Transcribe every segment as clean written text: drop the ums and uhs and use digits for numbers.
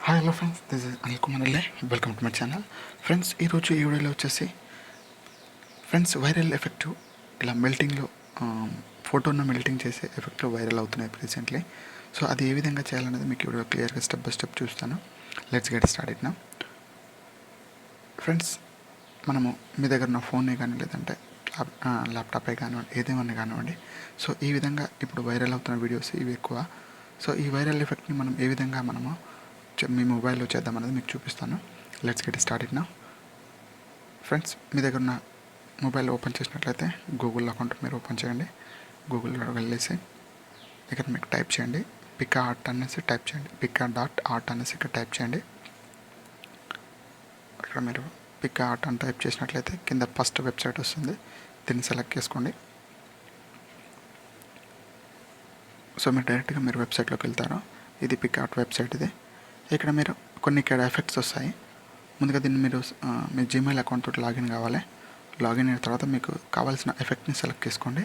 Hi hello friends, this is Anil Kumar LA. Welcome to my channel. Friends, ఈరోజు ఈ వీడియోలో వచ్చేసి ఫ్రెండ్స్ వైరల్ ఎఫెక్ట్ ఇలా మెల్టింగ్లో ఫోటోను మెల్టింగ్ చేసే ఎఫెక్ట్లో వైరల్ అవుతున్నాయి రీసెంట్లీ. సో అది ఏ విధంగా చేయాలనేది మీకు వీడియో క్లియర్గా స్టెప్ బై స్టెప్ చూస్తాను. Let's get started now. Friends, మనము మీ దగ్గర ఉన్న ఫోనే కానీ లేదంటే ల్యాప్టాపే కానివ్వండి, ఏదేమన్నా కానివ్వండి, సో ఈ విధంగా ఇప్పుడు వైరల్ అవుతున్న వీడియోస్ ఇవి ఎక్కువ. సో ఈ వైరల్ ఎఫెక్ట్ని మనం ఏ విధంగా మనము మీ మొబైల్లో చేద్దామనేది మీకు చూపిస్తాను. Let's get started now. Friends, మీ దగ్గర ఉన్న మొబైల్ ఓపెన్ చేసినట్లయితే గూగుల్ అకౌంట్ మీరు ఓపెన్ చేయండి. గూగుల్లో వెళ్ళేసి ఇక్కడ మీకు టైప్ చేయండి పికాఆర్ట్ అనేసి టైప్ చేయండి. పికా.ఆర్ట్ అనేసి ఇక్కడ టైప్ చేయండి. ఇక్కడ మీరు పికాఆర్ట్ అని టైప్ చేసినట్లయితే కింద ఫస్ట్ వెబ్సైట్ వస్తుంది. దీన్ని సెలెక్ట్ చేసుకోండి. సో మీరు డైరెక్ట్గా మీరు వెబ్సైట్లోకి వెళ్తారు. ఇది పికాఆర్ట్ వెబ్సైట్. ఇది ఇక్కడ మీరు ఇక్కడ ఎఫెక్ట్స్ వస్తాయి. ముందుగా దీన్ని మీరు మీ జీమెయిల్ అకౌంట్ తోటి లాగిన్ కావాలి. లాగిన్ అయిన తర్వాత మీకు కావాల్సిన ఎఫెక్ట్ని సెలెక్ట్ చేసుకోండి.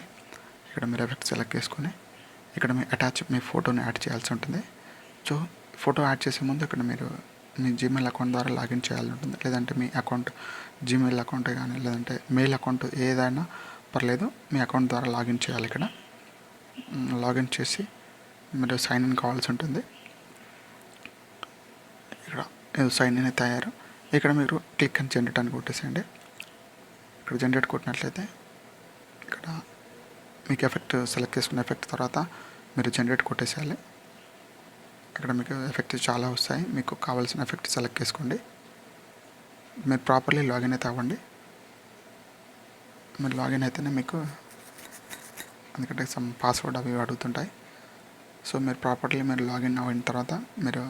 ఇక్కడ మీరు ఎఫెక్ట్ సెలెక్ట్ చేసుకొని ఇక్కడ మీ మీ ఫోటోని యాడ్ చేయాల్సి ఉంటుంది. సో ఫోటో యాడ్ చేసే ముందు ఇక్కడ మీరు మీ జీమెయిల్ అకౌంట్ ద్వారా లాగిన్ చేయాల్సి ఉంటుంది. లేదంటే మీ అకౌంట్ జీమెయిల్ అకౌంట్ కానీ లేదంటే మెయిల్ అకౌంట్ ఏదైనా పర్లేదు, మీ అకౌంట్ ద్వారా లాగిన్ చేయాలి. ఇక్కడ లాగిన్ చేసి మీరు సైన్ ఇన్ కావాల్సి ఉంటుంది. ఇక్కడ సైన్ ఇన్ అయితే అయ్యారు. ఇక్కడ మీరు క్లిక్ అని జనరేట్ అని కొట్టేసేయండి. ఇక్కడ జనరేట్ కొట్టినట్లయితే ఇక్కడ మీకు ఎఫెక్ట్ సెలెక్ట్ చేసుకున్న ఎఫెక్ట్ తర్వాత మీరు జనరేట్ కొట్టేసేయాలి. ఇక్కడ మీకు ఎఫెక్ట్ చాలా వస్తాయి. మీకు కావాల్సిన ఎఫెక్ట్ సెలెక్ట్ చేసుకోండి. మీరు ప్రాపర్లీ లాగిన్ అయితే అవ్వండి. మీరు లాగిన్ అయితేనే మీకు, ఎందుకంటే సమ్ పాస్వర్డ్ అవి అడుగుతుంటాయి. సో మీరు ప్రాపర్లీ మీరు లాగిన్ అయిన తర్వాత మీరు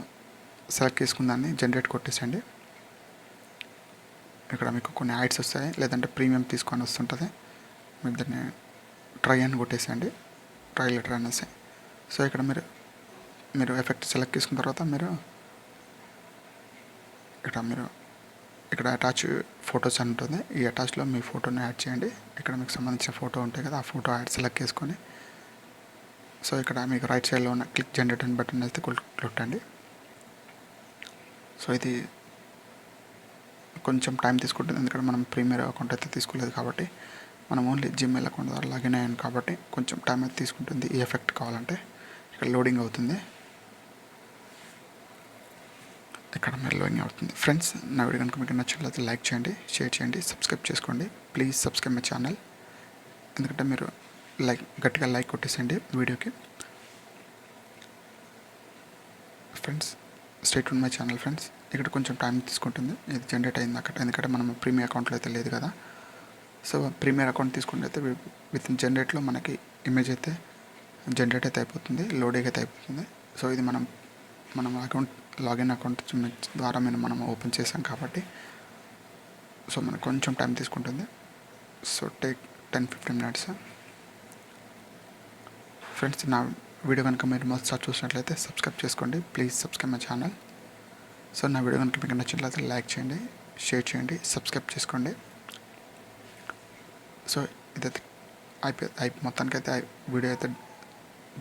సెలెక్ట్ చేసుకున్న దాన్ని జనరేట్ కొట్టేసండి. ఇక్కడ మీకు కొన్ని యాడ్స్ వస్తాయి, లేదంటే ప్రీమియం తీసుకొని వస్తుంటుంది. మీరు దాన్ని ట్రై అని కొట్టేసేయండి, ట్రై లెటర్ అనేసి. సో ఇక్కడ మీరు ఎఫెక్ట్ సెలెక్ట్ చేసుకున్న తర్వాత మీరు ఇక్కడ అటాచ్ ఫొటోస్ అని ఉంటుంది. ఈ అటాచ్లో మీ ఫోటోని యాడ్ చేయండి. ఇక్కడ మీకు సంబంధించిన ఫోటో ఉంటాయి కదా, ఆ ఫోటో యాడ్ సెలెక్ట్ చేసుకొని సో ఇక్కడ మీకు రైట్ సైడ్లో ఉన్న క్లిక్ జనరేట్ అని బటన్ అయితే కొట్టండి. సో ఇది కొంచెం టైం తీసుకుంటుంది, ఎందుకంటే మనం ప్రీమియర్ అకౌంట్ అయితే తీసుకోలేదు కాబట్టి, మనం ఓన్లీ జీమెయిల్ అకౌంట్ ద్వారా లాగిన్ అయ్యాను కాబట్టి కొంచెం టైం అయితే తీసుకుంటుంది. ఈ ఎఫెక్ట్ కావాలంటే ఇక్కడ లోడింగ్ అవుతుంది. ఇక్కడ మీరు లోడింగ్ అవుతుంది. ఫ్రెండ్స్, నా వీడియో కనుక మీకు నచ్చినట్లయితే లైక్ చేయండి, షేర్ చేయండి, సబ్స్క్రైబ్ చేసుకోండి. Please subscribe my channel. ఎందుకంటే మీరు గట్టిగా లైక్ కొట్టేసేయండి వీడియోకి. Friends, stay tune my channel. Friends, ఇక్కడ కొంచెం టైం తీసుకుంటుంది. ఇది జనరేట్ అయింది అక్కడ, ఎందుకంటే మనం ప్రీమియర్ అకౌంట్లో అయితే లేదు కదా. సో ప్రీమియర్ అకౌంట్ తీసుకుంటే అయితే విత్ ఇన్ జనరేట్లో మనకి ఇమేజ్ అయితే జనరేట్ అయితే అయిపోతుంది, లోడింగ్ అయితే అయిపోతుంది. సో ఇది మనం అకౌంట్ లాగిన్ అకౌంట్ ద్వారా మనం ఓపెన్ చేసాం కాబట్టి సో మనకు కొంచెం టైం తీసుకుంటుంది. So take 10-15 minutes. ఫ్రెండ్స్, నా వీడియో కనుక మీరు మొదటిసారి చూసినట్లయితే సబ్స్క్రైబ్ చేసుకోండి. Please subscribe my channel. So నా వీడియో కనుక మీకు నచ్చినట్లయితే లైక్ చేయండి, షేర్ చేయండి, సబ్స్క్రైబ్ చేసుకోండి. సో ఇదైతే మొత్తానికైతే వీడియో అయితే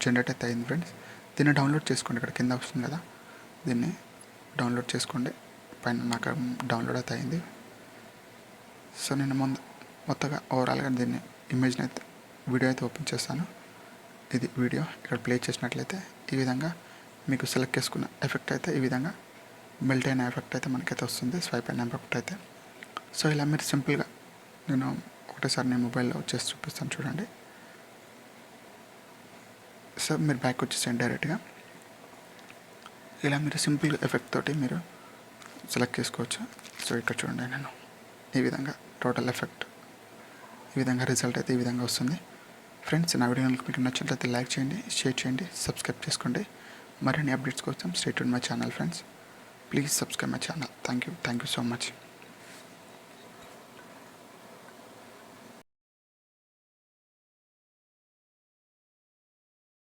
జనరేట్ అయితే అయింది. ఫ్రెండ్స్, దీన్ని డౌన్లోడ్ చేసుకోండి. ఇక్కడ కింద వస్తుంది కదా, దీన్ని డౌన్లోడ్ చేసుకోండి. పైన నాకు డౌన్లోడ్ అయితే అయింది. సో నేను మొత్తగా ఓవరాల్గా దీన్ని ఇమేజ్ని అయితే వీడియో అయితే ఓపెన్ చేస్తాను. ఇది వీడియో ఇక్కడ ప్లే చేసినట్లయితే ఈ విధంగా మీకు సెలెక్ట్ చేసుకున్న ఎఫెక్ట్ అయితే ఈ విధంగా మెల్ట్ అయిన ఎఫెక్ట్ అయితే మనకైతే వస్తుంది, స్వైప్ అయిన ఎఫెక్ట్ అయితే. సో ఇలా మీరు సింపుల్గా నేను ఒకటేసారి నేను మొబైల్లో చేసి చూపిస్తాను, చూడండి. సో మీరు బ్యాక్ వచ్చేసేయండి డైరెక్ట్గా. ఇలా మీరు సింపుల్ ఎఫెక్ట్ తోటి మీరు సెలెక్ట్ చేసుకోవచ్చు. సో ఇక్కడ చూడండి, నేను ఈ విధంగా టోటల్ ఎఫెక్ట్ ఈ విధంగా రిజల్ట్ అయితే ఈ విధంగా వస్తుంది. ఫ్రెండ్స్, నా వీడియో మీకు నచ్చినట్లయితే లైక్ చేయండి, షేర్ చేయండి, సబ్స్క్రైబ్ చేసుకోండి. మరిన్ని అప్డేట్స్ కోసం stay tune my channel. Friends, please subscribe my channel. Thank you so much.